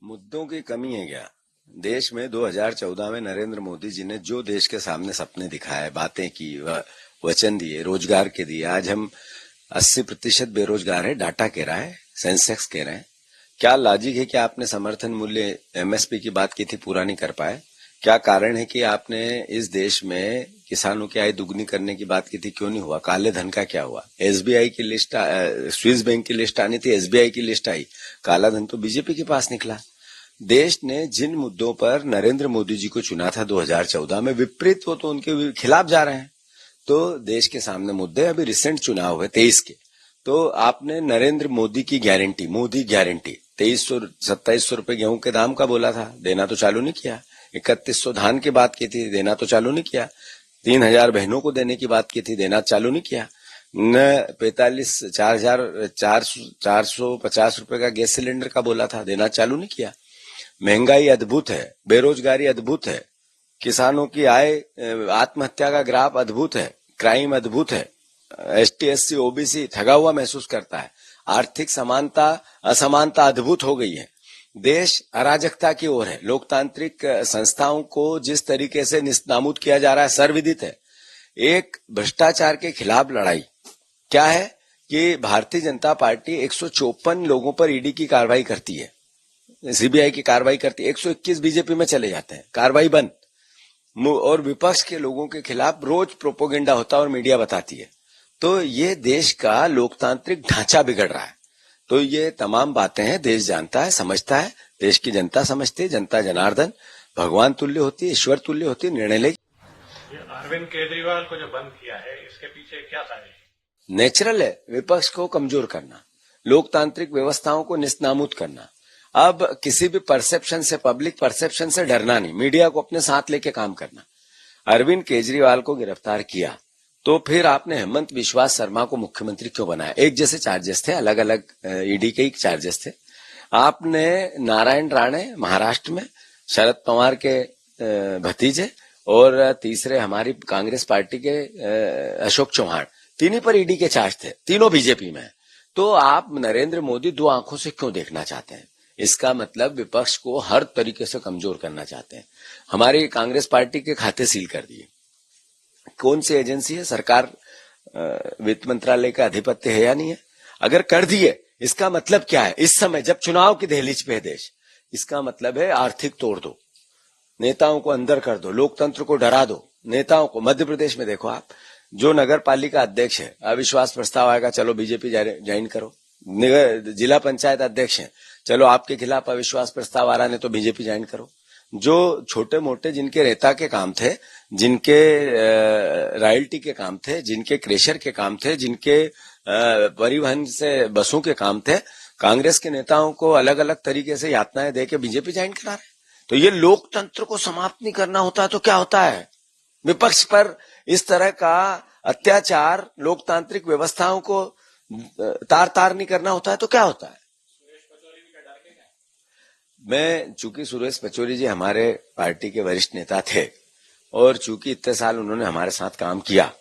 मुद्दों की कमी है क्या? देश में 2014 में नरेंद्र मोदी जी ने जो देश के सामने सपने दिखाए, बातें की, वचन दिए, रोजगार के दिए, आज हम 80% बेरोजगार है, डाटा कह रहा है, सेंसेक्स कह रहे हैं। क्या लॉजिक है कि आपने समर्थन मूल्य एमएसपी की बात की थी, पूरा नहीं कर पाए? क्या कारण है कि आपने इस देश में किसानों की आय दुगनी करने की बात की थी, क्यों नहीं हुआ? काले धन का क्या हुआ? एसबीआई की लिस्ट, स्विस बैंक की लिस्ट आनी थी, एसबीआई की लिस्ट आई, काला धन तो बीजेपी के पास निकला। देश ने जिन मुद्दों पर नरेंद्र मोदी जी को चुना था 2014 में, विपरीत वो तो उनके खिलाफ जा रहे हैं। तो देश के सामने मुद्दे, अभी रिसेंट चुनाव हुए 23 के, तो आपने नरेंद्र मोदी की गारंटी, मोदी गारंटी 2300-2700 रुपए गेहूं के दाम का बोला था, देना तो चालू नहीं किया। 3100 धान की बात की थी, देना तो चालू नहीं किया। 3000 बहनों को देने की बात की थी, देना चालू नहीं किया। न 450 रुपए का गैस सिलेंडर का बोला था, देना चालू नहीं किया। महंगाई अद्भुत है, बेरोजगारी अद्भुत है, किसानों की आय, आत्महत्या का ग्राफ अद्भुत है, क्राइम अद्भुत है, एसटी एससी ओबीसी ठगा हुआ महसूस करता है, आर्थिक समानता असमानता अद्भुत हो गई है, देश अराजकता की ओर है, लोकतांत्रिक संस्थाओं को जिस तरीके से निस्तामुत किया जा रहा है सर्वविदित है। एक भ्रष्टाचार के खिलाफ लड़ाई क्या है कि भारतीय जनता पार्टी 154 लोगों पर ईडी की कार्रवाई करती है, सीबीआई की कार्रवाई करती है, 121 बीजेपी में चले जाते हैं, कार्रवाई बंद। और विपक्ष के लोगों के खिलाफ रोज प्रोपोगेंडा होता है और मीडिया बताती है। तो ये देश का लोकतांत्रिक ढांचा बिगड़ रहा है। तो ये तमाम बातें हैं, देश जानता है, समझता है, देश की जनता समझती है, जनता जनार्दन भगवान तुल्य होती है, ईश्वर तुल्य होती है, निर्णय लेगी। अरविंद केजरीवाल को जो बंद किया है, इसके पीछे क्या था? नेचुरल है विपक्ष को कमजोर करना, लोकतांत्रिक व्यवस्थाओं को निस्तामुत करना। अब किसी भी परसेप्शन से, पब्लिक परसेप्शन से डरना नहीं, मीडिया को अपने साथ लेके काम करना। अरविंद केजरीवाल को गिरफ्तार किया तो फिर आपने हेमंत विश्वास शर्मा को मुख्यमंत्री क्यों बनाया? एक जैसे चार्जेस थे, अलग अलग ईडी के ही चार्जेस थे। आपने नारायण राणे महाराष्ट्र में, शरद पवार के भतीजे, और तीसरे हमारी कांग्रेस पार्टी के अशोक चौहान, तीनों पर ईडी के चार्ज थे, तीनों बीजेपी में है। तो आप नरेंद्र मोदी दो आंखों से क्यों देखना चाहते हैं? इसका मतलब विपक्ष को हर तरीके से कमजोर करना चाहते हैं। हमारी कांग्रेस पार्टी के खाते सील कर दिए। कौन सी एजेंसी है? सरकार वित्त मंत्रालय का अधिपत्य है या नहीं है? अगर कर दिए, इसका मतलब क्या है? इस समय जब चुनाव की दहलीज पे है देश, इसका मतलब है आर्थिक तोड़ दो, नेताओं को अंदर कर दो, लोकतंत्र को डरा दो, नेताओं को। मध्य प्रदेश में देखो आप, जो नगर पालिका अध्यक्ष है, अविश्वास प्रस्ताव आएगा, चलो बीजेपी ज्वाइन करो। जिला पंचायत अध्यक्ष है, चलो आपके खिलाफ अविश्वास प्रस्ताव आ रहा है तो बीजेपी ज्वाइन करो। जो छोटे मोटे जिनके रेता के काम थे, जिनके रॉयल्टी के काम थे, जिनके क्रेशर के काम थे, जिनके परिवहन से बसों के काम थे, कांग्रेस के नेताओं को अलग अलग तरीके से यातनाएं देके बीजेपी ज्वाइन करा रहे। तो ये लोकतंत्र को समाप्त नहीं करना होता तो क्या होता है? विपक्ष पर इस तरह का अत्याचार, लोकतांत्रिक व्यवस्थाओं को तार तार नहीं करना होता है तो क्या होता है? मैं, चूंकि सुरेश पचौरी जी हमारे पार्टी के वरिष्ठ नेता थे और चूंकि इतने साल उन्होंने हमारे साथ काम किया,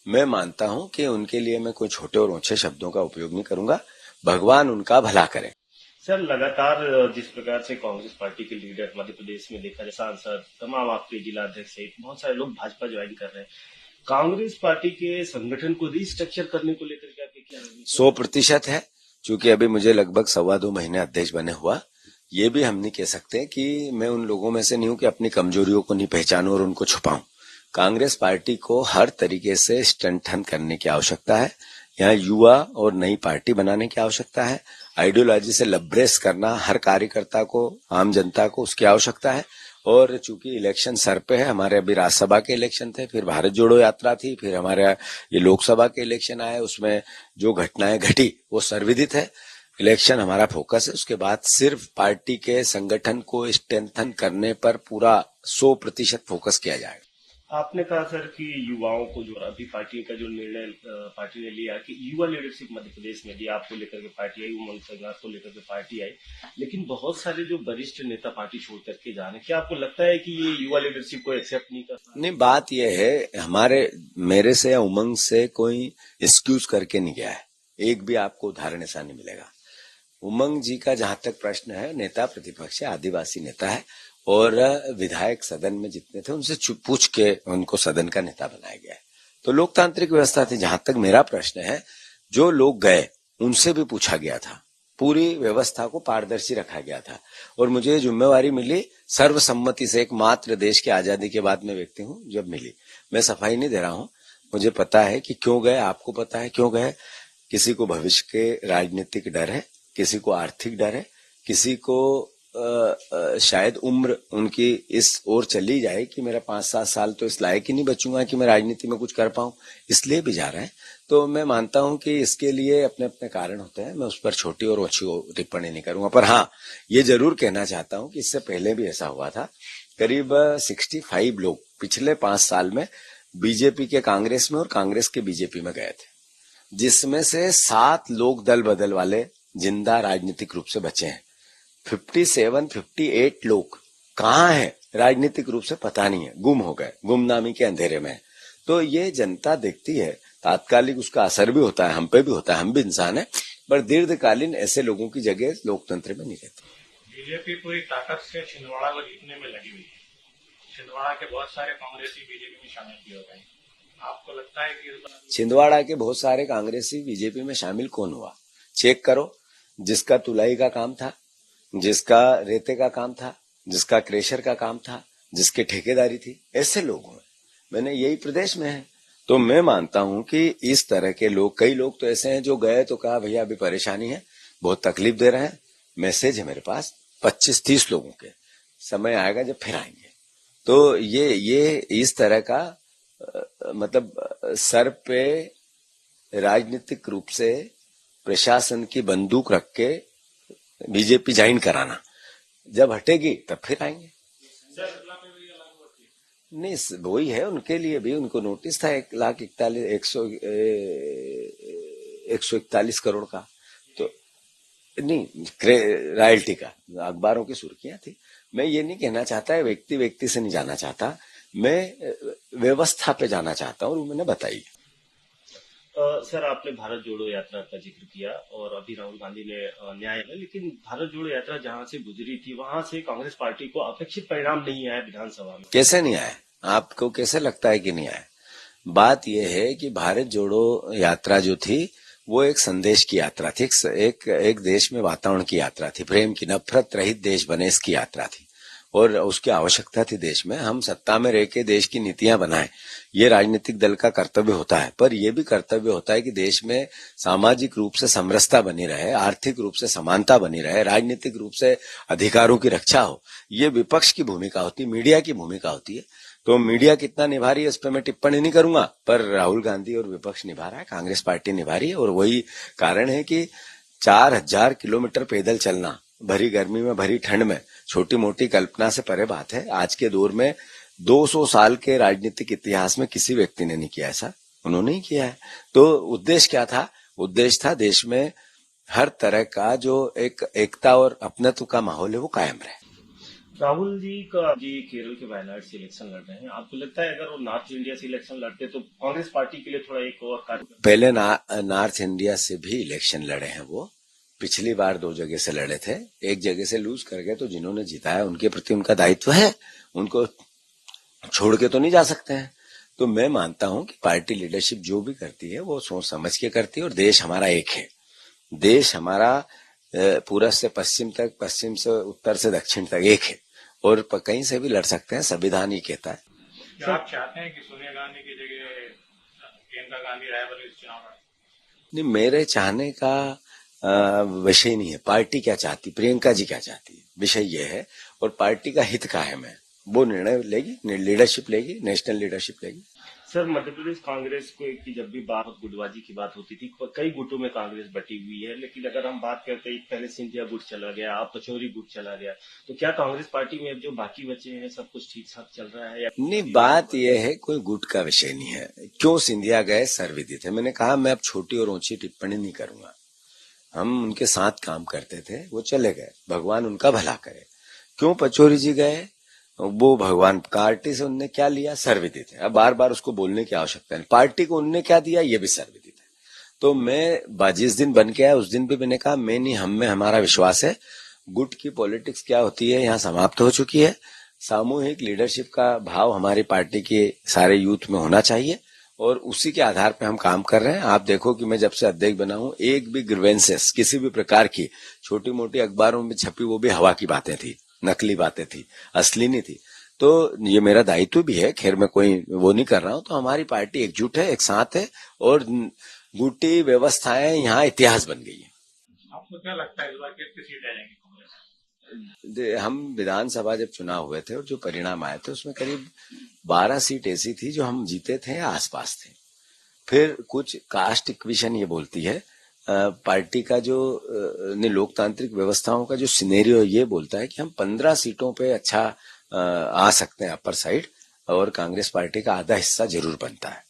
मैं मानता हूं कि उनके लिए मैं कोई छोटे और ऊंचे शब्दों का उपयोग नहीं करूंगा। भगवान उनका भला करे। सर, लगातार जिस प्रकार से कांग्रेस पार्टी के लीडर मध्य प्रदेश में देखा जाए, सांसद, तमाम आपके जिला अध्यक्ष सहित बहुत सारे लोग भाजपा ज्वाइन कर रहे हैं, कांग्रेस पार्टी के संगठन को रिस्ट्रक्चर करने को लेकर के आपके क्या? 100% है। चूंकि अभी मुझे लगभग 1.25 महीने अध्यक्ष बने हुआ, ये भी हम नहीं कह सकते कि मैं उन लोगों में से नहीं हूं कि अपनी कमजोरियों को नहीं पहचानूं और उनको छुपाऊं। कांग्रेस पार्टी को हर तरीके से स्ट्रेंथन करने की आवश्यकता है। यहाँ युवा और नई पार्टी बनाने की आवश्यकता है। आइडियोलॉजी से लबरेस करना हर कार्यकर्ता को, आम जनता को, उसकी आवश्यकता है। और चूंकि इलेक्शन सर पे है, हमारे अभी राज्यसभा के इलेक्शन थे, फिर भारत जोड़ो यात्रा थी, फिर हमारे ये लोकसभा के इलेक्शन आए, उसमें जो घटनाएं घटी वो सर्वविदित है। इलेक्शन हमारा फोकस है, उसके बाद सिर्फ पार्टी के संगठन को स्ट्रेंथन करने पर पूरा 100% फोकस किया जाएगा। आपने कहा सर कि युवाओं को जो अभी पार्टी का जो निर्णय पार्टी ने लिया कि युवा लीडरशिप मध्य प्रदेश में दी, आपको लेकर के पार्टी आई, उमंग संघास को लेकर के पार्टी आई, लेकिन बहुत सारे जो वरिष्ठ नेता पार्टी छोड़ करके जा रहे हैं, क्या आपको लगता है कि ये युवा लीडरशिप को एक्सेप्ट नहीं करता? नहीं, बात यह है, मेरे से या उमंग से कोई एक्सक्यूज करके नहीं गया है। एक भी आपको उदाहरण ऐसा नहीं मिलेगा। उमंग जी का जहां तक प्रश्न है, नेता प्रतिपक्ष है, आदिवासी नेता है और विधायक सदन में जितने थे उनसे पूछ के उनको सदन का नेता बनाया गया है। तो लोकतांत्रिक व्यवस्था थी। जहां तक मेरा प्रश्न है, जो लोग गए उनसे भी पूछा गया था, पूरी व्यवस्था को पारदर्शी रखा गया था और मुझे जिम्मेवारी मिली सर्वसम्मति से, एकमात्र देश की आजादी के बाद में व्यक्ति हूं जब मिली। मैं सफाई नहीं दे रहा हूं, मुझे पता है कि क्यों गए, आपको पता है क्यों गए। किसी को भविष्य के राजनीतिक डर है, किसी को आर्थिक डर है, किसी को शायद उम्र उनकी इस ओर चली जाए कि मेरा 5-7 साल तो इस लायक ही नहीं बचूंगा कि मैं राजनीति में कुछ कर पाऊं, इसलिए भी जा रहे हैं। तो मैं मानता हूं कि इसके लिए अपने अपने कारण होते हैं, मैं उस पर छोटी और अच्छी टिप्पणी नहीं करूंगा। पर हाँ, ये जरूर कहना चाहता हूं कि इससे पहले भी ऐसा हुआ था। करीब 65 लोग पिछले 5 साल में बीजेपी के कांग्रेस में और कांग्रेस के बीजेपी में गए थे, जिसमें से 7 लोग दल बदल वाले जिंदा राजनीतिक रूप से बचे हैं। 58 लोग कहाँ हैं राजनीतिक रूप से पता नहीं है, गुम हो गए, गुमनामी के अंधेरे में। तो ये जनता देखती है, तात्कालिक उसका असर भी होता है, हम पे भी होता है, हम भी इंसान है, पर दीर्घकालीन ऐसे लोगों की जगह लोकतंत्र में नहीं रहती। बीजेपी पूरी ताकत से छिंदवाड़ा को जीतने में लगी हुई है। छिंदवाड़ा के बहुत सारे कांग्रेसी बीजेपी में शामिल किए गए। आपको लगता है कि छिंदवाड़ा के बहुत सारे कांग्रेसी बीजेपी में शामिल कौन हुआ? चेक करो। जिसका तुलाई का काम था, जिसका रेते का काम था, जिसका क्रेशर का काम था, जिसके ठेकेदारी थी, ऐसे लोग हुए। मैंने यही प्रदेश में है। तो मैं मानता हूं कि इस तरह के लोग, कई लोग तो ऐसे हैं जो गए तो कहा भैया अभी परेशानी है, बहुत तकलीफ दे रहे हैं, मैसेज है मेरे पास 25-30 लोगों के, समय आएगा जब फिर आएंगे। तो ये इस तरह का मतलब सर पे राजनीतिक रूप से प्रशासन की बंदूक रख के बीजेपी ज्वाइन कराना, जब हटेगी तब फिर आएंगे। नहीं, वही है उनके लिए भी, उनको नोटिस था 141 करोड़ का, तो नहीं रॉयल्टी का, अखबारों की सुर्खियां थी। मैं ये नहीं कहना चाहता है, व्यक्ति व्यक्ति से नहीं जाना चाहता, मैं व्यवस्था पे जाना चाहता हूँ, मैंने बताई। सर, आपने भारत जोड़ो यात्रा का जिक्र किया और अभी राहुल गांधी ने न्याय है, लेकिन भारत जोड़ो यात्रा जहां से गुजरी थी वहां से कांग्रेस पार्टी को अपेक्षित परिणाम नहीं आया विधानसभा में। कैसे नहीं आया? आपको कैसे लगता है कि नहीं आया? बात यह है कि भारत जोड़ो यात्रा जो थी वो एक संदेश की यात्रा थी, एक देश में वातावरण की यात्रा थी, प्रेम की, नफरत रहित देश बने इसकी यात्रा थी और उसकी आवश्यकता थी देश में। हम सत्ता में रह के देश की नीतियां बनाएं, ये राजनीतिक दल का कर्तव्य होता है, पर यह भी कर्तव्य होता है कि देश में सामाजिक रूप से समरसता बनी रहे, आर्थिक रूप से समानता बनी रहे, राजनीतिक रूप से अधिकारों की रक्षा हो। ये विपक्ष की भूमिका होती है, मीडिया की भूमिका होती है। तो मीडिया कितना निभा रही है इस पर मैं टिप्पणी नहीं करूंगा, पर राहुल गांधी और विपक्ष निभा रहा है, कांग्रेस पार्टी निभा रही है और वही कारण है कि 4000 किलोमीटर पैदल चलना भरी गर्मी में, भरी ठंड में, छोटी मोटी कल्पना से परे बात है। आज के दौर में 200 साल के राजनीतिक इतिहास में किसी व्यक्ति ने नहीं किया ऐसा, उन्होंने ही किया है। तो उद्देश्य क्या था? उद्देश्य था देश में हर तरह का जो एक एकता और अपनत्व का माहौल है वो कायम रहे। राहुल जी केरल के वायनाड से इलेक्शन लड़ रहे हैं, आपको लगता है अगर वो नॉर्थ इंडिया से इलेक्शन लड़ते तो कांग्रेस पार्टी के लिए थोड़ा एक और कार्य? पहले नॉर्थ इंडिया से भी इलेक्शन लड़े हैं वो, पिछली बार 2 जगह से लड़े थे, एक जगह से लूज कर गए, तो जिन्होंने जिताया उनके प्रति उनका दायित्व है, उनको छोड़ के तो नहीं जा सकते हैं। तो मैं मानता हूं कि पार्टी लीडरशिप जो भी करती है वो सोच समझ के करती है और देश हमारा एक है। देश हमारा पूरब से पश्चिम तक, पश्चिम से उत्तर से दक्षिण तक एक है और कहीं से भी लड़ सकते हैं, संविधान ही कहता है। क्या आप चाहते हैं कि सोनिया गांधी की जगह प्रियंका गांधी रायबरेली चुनाव लड़े? नहीं, मेरे चाहने का विषय नहीं है पार्टी क्या चाहती, प्रियंका जी क्या चाहती है, विषय ये है और पार्टी का हित का है, मैं वो निर्णय लेगी, लीडरशिप लेगी, नेशनल लीडरशिप लेगी। सर, मध्य प्रदेश कांग्रेस को की जब भी बात गुटबाजी की बात होती थी, कई गुटों में कांग्रेस बटी हुई है, लेकिन अगर हम बात करते हैं पहले सिंधिया गुट चला गया, अब पचौरी गुट चला गया, तो क्या कांग्रेस पार्टी में अब जो बाकी बचे हैं सब कुछ ठीक ठाक चल रहा है? नहीं, बात यह है कोई गुट का विषय नहीं है। क्यों सिंधिया गए, सर्वविदित है। मैंने कहा मैं अब छोटी और ऊंची टिप्पणी नहीं करूंगा, हम उनके साथ काम करते थे, वो चले गए, भगवान उनका भला करे। क्यों पचौरी जी गए, वो भगवान, पार्टी से उनने क्या लिया, सर्वविदित है। अब बार बार उसको बोलने की आवश्यकता नहीं, पार्टी को उनने क्या दिया ये भी सर्वविदित है। तो जिस दिन बन के आया उस दिन भी मैंने कहा मैं नहीं, हम में हमारा विश्वास है। गुट की पॉलिटिक्स क्या होती है यहाँ समाप्त हो चुकी है। सामूहिक लीडरशिप का भाव हमारी पार्टी के सारे यूथ में होना चाहिए और उसी के आधार पे हम काम कर रहे हैं। आप देखो कि मैं जब से अध्यक्ष बना हूं, एक भी ग्रीवेंसेस किसी भी प्रकार की छोटी मोटी अखबारों में छपी वो भी हवा की बातें थी, नकली बातें थी, असली नहीं थी। तो ये मेरा दायित्व भी है, खैर मैं कोई वो नहीं कर रहा हूं। तो हमारी पार्टी एकजुट है, एक साथ है और गुटी व्यवस्थाएं यहाँ इतिहास बन गई है। आपको क्या लगता है इस बार कितनी सीटें आएंगी कांग्रेस? हम विधानसभा जब चुनाव हुए थे और जो परिणाम आए थे उसमें करीब 12 सीट ऐसी थी जो हम जीते थे या आसपास थे। फिर कुछ कास्ट इक्वेशन ये बोलती है, पार्टी का जो लोकतांत्रिक व्यवस्थाओं का जो सिनेरियो ये बोलता है कि हम 15 सीटों पे अच्छा आ सकते हैं अपर साइड, और कांग्रेस पार्टी का आधा हिस्सा जरूर बनता है।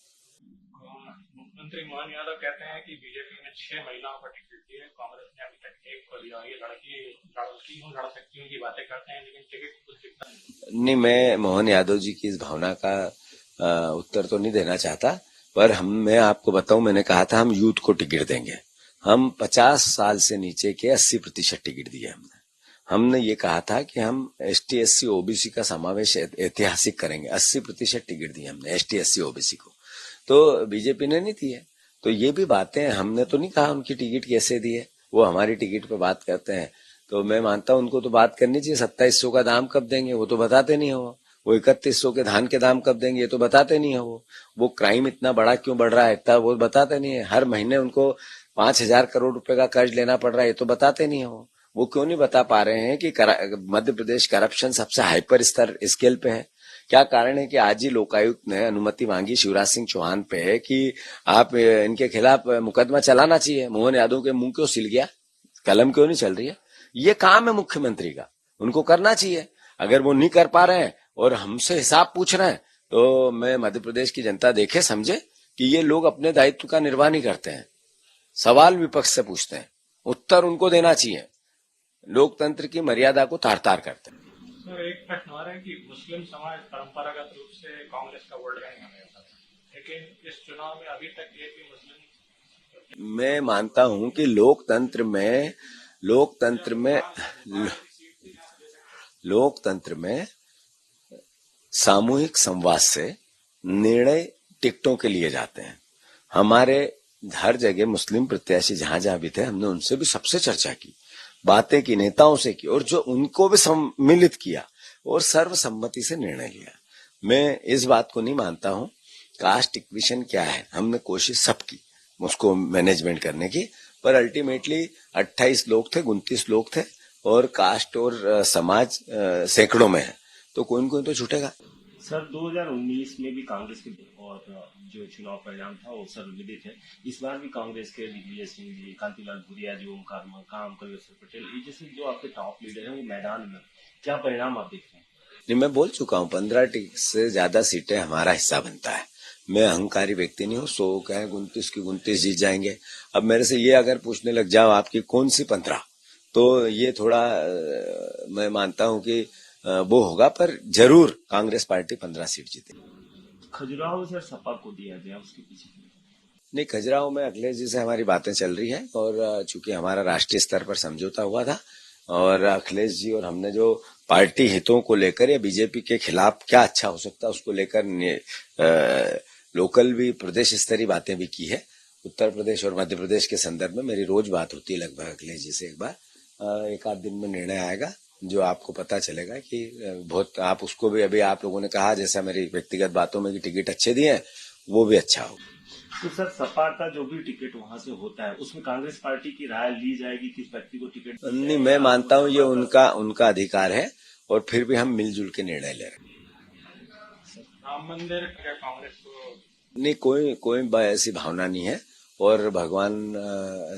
मुख्यमंत्री मोहन यादव कहते हैं कि बीजेपी ने 6 महिलाओं को टिकट दी है, कांग्रेस ने अभी तक एक को दिया। ये लड़की यूं लड़ सकती है की बातें करते हैं लेकिन टिकट कुछ दिखता नहीं, मैं मोहन यादव जी की इस भावना का उत्तर तो नहीं देना चाहता, पर मैं आपको बताऊं, मैंने कहा था हम यूथ को टिकट देंगे। हम 50 साल से नीचे के 80% टिकट दिए हमने ये कहा था कि हम ST SC OBC का समावेश ऐतिहासिक करेंगे। 80% टिकट दिए हमने ST SC OBC को, तो बीजेपी ने नहीं दिए। तो ये भी बातें, हमने तो नहीं कहा उनकी टिकट कैसे दिए, वो हमारी टिकट पे बात करते हैं। तो मैं मानता हूं उनको तो बात करनी चाहिए। 2700 का दाम कब देंगे वो तो बताते नहीं हो, वो 3100 के धान के दाम कब देंगे ये तो बताते नहीं हो, वो क्राइम इतना बड़ा क्यों बढ़ रहा है इतना वो बताते नहीं है। हर महीने उनको 5,000 करोड़ रुपए का कर्ज लेना पड़ रहा है ये तो बताते नहीं हो। वो क्यों नहीं बता पा रहे हैं कि मध्य प्रदेश करप्शन सबसे हाइपर स्केल पे है। क्या कारण है कि आज ही लोकायुक्त ने अनुमति मांगी शिवराज सिंह चौहान पे कि आप इनके खिलाफ मुकदमा चलाना चाहिए। मोहन यादव के मुंह क्यों सिल गया, कलम क्यों नहीं चल रही है? ये काम है मुख्यमंत्री का, उनको करना चाहिए। अगर वो नहीं कर पा रहे हैं और हमसे हिसाब पूछ रहे हैं तो मैं मध्य प्रदेश की जनता देखे समझे कि ये लोग अपने दायित्व का निर्वाह नहीं करते हैं। सवाल विपक्ष से पूछते हैं, उत्तर उनको देना चाहिए, लोकतंत्र की मर्यादा को तार तार करते हैं। सर एक प्रश्न और है कि मुस्लिम समाज परंपरागत रूप से कांग्रेस का वोट बैंक हमेशा था, लेकिन इस चुनाव में अभी तक एक भी मुस्लिम। मैं मानता हूं कि लोकतंत्र में सामूहिक संवाद से निर्णय टिकटों के लिए जाते हैं। हमारे हर जगह मुस्लिम प्रत्याशी जहां जहां भी थे हमने उनसे भी सबसे चर्चा की, बातें की, नेताओं से की, और जो उनको भी सम्मिलित किया और सर्वसम्मति से निर्णय लिया। मैं इस बात को नहीं मानता हूं कास्ट इक्वेशन क्या है, हमने कोशिश सब की उसको मैनेजमेंट करने की, पर अल्टीमेटली 28 लोग थे, 29 लोग थे और कास्ट और समाज सैकड़ों में है, तो कोई न कोई तो छूटेगा। सर 2019 में भी कांग्रेस के और जो चुनाव परिणाम था वो सर्वविदित है। इस बार भी कांग्रेस के दिग्विजय सिंह जी, कांतिलाल भूरिया जी, ओमकार मकाम, कलेश्वर पटेल, ये जैसे जो आपके टॉप लीडर हैं वो मैदान में, क्या परिणाम आप देख रहे हैं? नहीं, मैं बोल चुका हूँ 15 से ज्यादा सीटें हमारा हिस्सा बनता है। मैं अहंकारी व्यक्ति नहीं हूँ, 100 कहे 29 की 29 जीत जाएंगे। अब मेरे से ये अगर पूछने लग जाओ आपकी कौन सी 15, तो ये थोड़ा मैं मानता हूँ कि वो होगा, पर जरूर कांग्रेस पार्टी 15 सीट जीतेगी। खजुराहो सर सपा को दिया गया, उसके पीछे नहीं, खजुराहो में अखिलेश जी से हमारी बातें चल रही है और चूंकि हमारा राष्ट्रीय स्तर पर समझौता हुआ था और अखिलेश जी और हमने जो पार्टी हितों को लेकर या बीजेपी के खिलाफ क्या अच्छा हो सकता है उसको लेकर लोकल भी प्रदेश स्तरीय बातें भी की है। उत्तर प्रदेश और मध्य प्रदेश के संदर्भ में मेरी रोज बात होती है लगभग अखिलेश जी से। एक बार एक आध दिन में निर्णय आएगा जो आपको पता चलेगा कि बहुत आप उसको भी, अभी आप लोगों ने कहा जैसा मेरी व्यक्तिगत बातों में कि टिकट अच्छे दिए हैं, वो भी अच्छा हो। तो सर सपा का जो भी टिकट वहां से होता है उसमें कांग्रेस पार्टी की राय ली जाएगी किस व्यक्ति को टिकट? नहीं, मैं मानता हूं ये उनका अधिकार है और फिर भी हम मिलजुल के निर्णय ले रहे हैं। राम मंदिर क्या कांग्रेस को? नहीं, कोई ऐसी भावना नहीं है और भगवान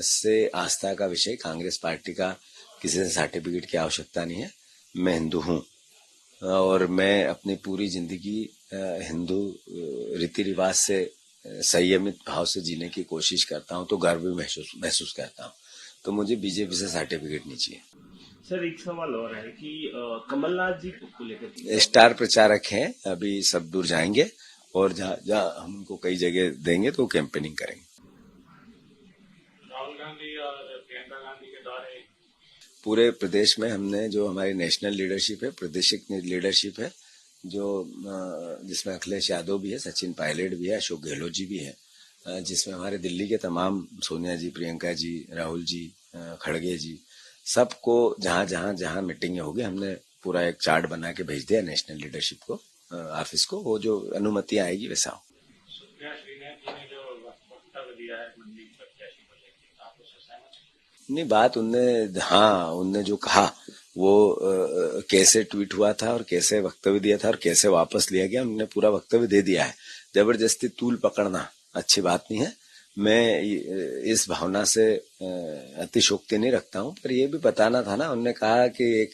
से आस्था का विषय कांग्रेस पार्टी का किसी से सर्टिफिकेट की आवश्यकता नहीं है। मैं हिंदू हूं और मैं अपनी पूरी जिंदगी हिंदू रीति रिवाज से संयमित भाव से जीने की कोशिश करता हूं, तो गर्व भी महसूस करता हूं। तो मुझे बीजेपी से सर्टिफिकेट नहीं चाहिए। सर एक सवाल और है कि कमलनाथ जी को लेकर स्टार प्रचारक हैं, अभी सब दूर जाएंगे और जहाँ हम उनको कई जगह देंगे तो कैंपेनिंग करेंगे। गांधी और प्रियंका गांधी के दौरे? पूरे प्रदेश में हमने जो हमारी नेशनल लीडरशिप है, प्रादेशिक लीडरशिप है, जो जिसमें अखिलेश यादव भी है, सचिन पायलट भी है, अशोक गहलोत जी भी है, जिसमें हमारे दिल्ली के तमाम सोनिया जी, प्रियंका जी, राहुल जी, खड़गे जी, सबको जहां मीटिंगें होगी हमने पूरा एक चार्ट बना के भेज दिया नेशनल लीडरशिप को, ऑफिस को। वो जो अनुमति आएगी वैसा हो। सुप्रिया श्रीनाथ जी ने जो वक्तव्य दिया है मंडी प्रत्याशी को लेकर, आप उससे सहमत हैं? नहीं, बात उनने जो कहा वो कैसे ट्वीट हुआ था और कैसे वक्तव्य दिया था और कैसे वापस लिया गया, उन्होंने पूरा वक्तव्य दे दिया है। जबरदस्ती तूल पकड़ना अच्छी बात नहीं है। मैं इस भावना से अतिशोक्ति नहीं रखता हूं, पर ये भी बताना था ना। उन्होंने कहा कि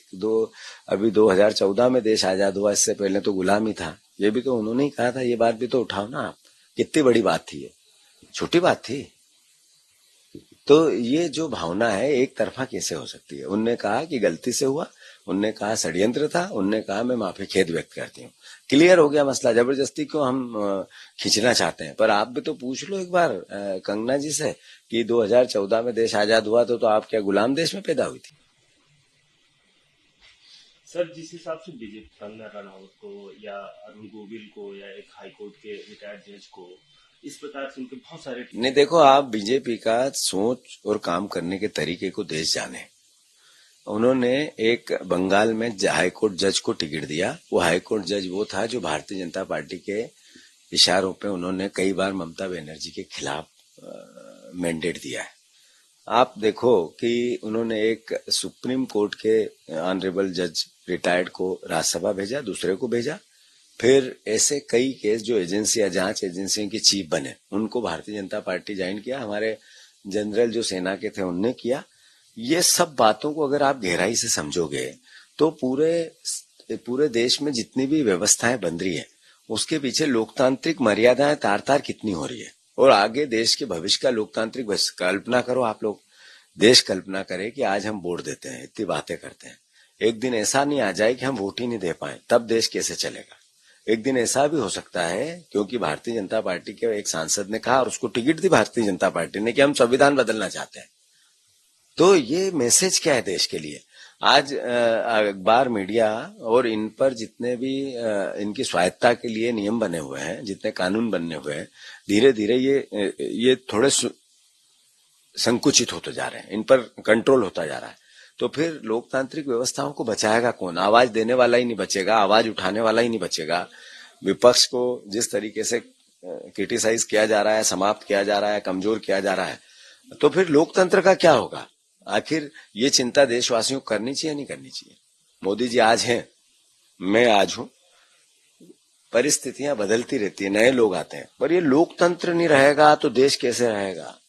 अभी 2014 में देश आजाद हुआ, इससे पहले तो गुलामी था। ये भी तो उन्होंने ही कहा था। ये बात भी तो उठाओ ना आप। कितनी बड़ी बात थी, ये छोटी बात थी। तो ये जो भावना है एक तरफा कैसे हो सकती है। उनने कहा कि गलती से हुआ, उनने कहा षड्यंत्र था, उनने कहा मैं माफी खेद व्यक्त करती हूँ। क्लियर हो गया मसला। जबरदस्ती क्यों हम खींचना चाहते हैं। पर आप भी तो पूछ लो एक बार कंगना जी से कि 2014 में देश आजाद हुआ तो आप क्या गुलाम देश में पैदा हुई थी? सर, जिस हिसाब से बीजेपी कंगना रनौत को या अरुण गोविल को या एक हाईकोर्ट के रिटायर्ड जज को इस प्रकार से उनके बहुत सारे नहीं, देखो, आप बीजेपी का सोच और काम करने के तरीके को देश जाने। उन्होंने एक बंगाल में हाईकोर्ट जज को टिकट दिया। वो हाईकोर्ट जज वो था जो भारतीय जनता पार्टी के इशारों पे उन्होंने कई बार ममता बनर्जी के खिलाफ मैंडेट दिया है। आप देखो कि उन्होंने एक सुप्रीम कोर्ट के ऑनरेबल जज रिटायर्ड को राज्यसभा भेजा, दूसरे को भेजा। फिर ऐसे कई केस जो एजेंसियां, जांच एजेंसियों की चीफ बने, उनको भारतीय जनता पार्टी ज्वाइन किया। हमारे जनरल जो सेना के थे उनने किया। ये सब बातों को अगर आप गहराई से समझोगे तो पूरे देश में जितनी भी व्यवस्थाएं बन रही है उसके पीछे लोकतांत्रिक मर्यादाएं तार तार कितनी हो रही है। और आगे देश के भविष्य का लोकतांत्रिक कल्पना करो आप लोग। देश कल्पना करे कि आज हम वोट देते हैं, इतनी बातें करते हैं, एक दिन ऐसा नहीं आ जाए कि हम वोट ही नहीं दे पाए, तब देश कैसे चलेगा। एक दिन ऐसा भी हो सकता है, क्योंकि भारतीय जनता पार्टी के एक सांसद ने कहा और उसको टिकट दी भारतीय जनता पार्टी ने कि हम संविधान बदलना चाहते हैं। तो ये मैसेज क्या है देश के लिए। आज अखबार, मीडिया और इन पर जितने भी इनकी स्वायत्ता के लिए नियम बने हुए हैं, जितने कानून बनने हुए हैं, धीरे धीरे ये थोड़े संकुचित होते जा रहे हैं, इन पर कंट्रोल होता जा रहा है। तो फिर लोकतांत्रिक व्यवस्थाओं को बचाएगा कौन? आवाज देने वाला ही नहीं बचेगा, आवाज उठाने वाला ही नहीं बचेगा। विपक्ष को जिस तरीके से क्रिटिसाइज किया जा रहा है, समाप्त किया जा रहा है, कमजोर किया जा रहा है, तो फिर लोकतंत्र का क्या होगा? आखिर ये चिंता देशवासियों को करनी चाहिए, नहीं करनी चाहिए? मोदी जी आज हैं, मैं आज हूं, परिस्थितियां बदलती रहती है, नए लोग आते हैं, पर ये लोकतंत्र नहीं रहेगा तो देश कैसे रहेगा?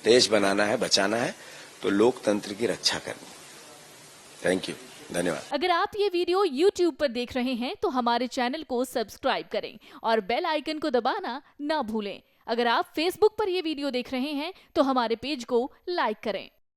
देश बनाना है, बचाना है, तो लोकतंत्र की रक्षा करनी। थैंक यू, धन्यवाद। अगर आप ये वीडियो YouTube पर देख रहे हैं तो हमारे चैनल को सब्सक्राइब करें और बेल आइकन को दबाना ना भूलें। अगर आप Facebook पर ये वीडियो देख रहे हैं तो हमारे पेज को लाइक करें।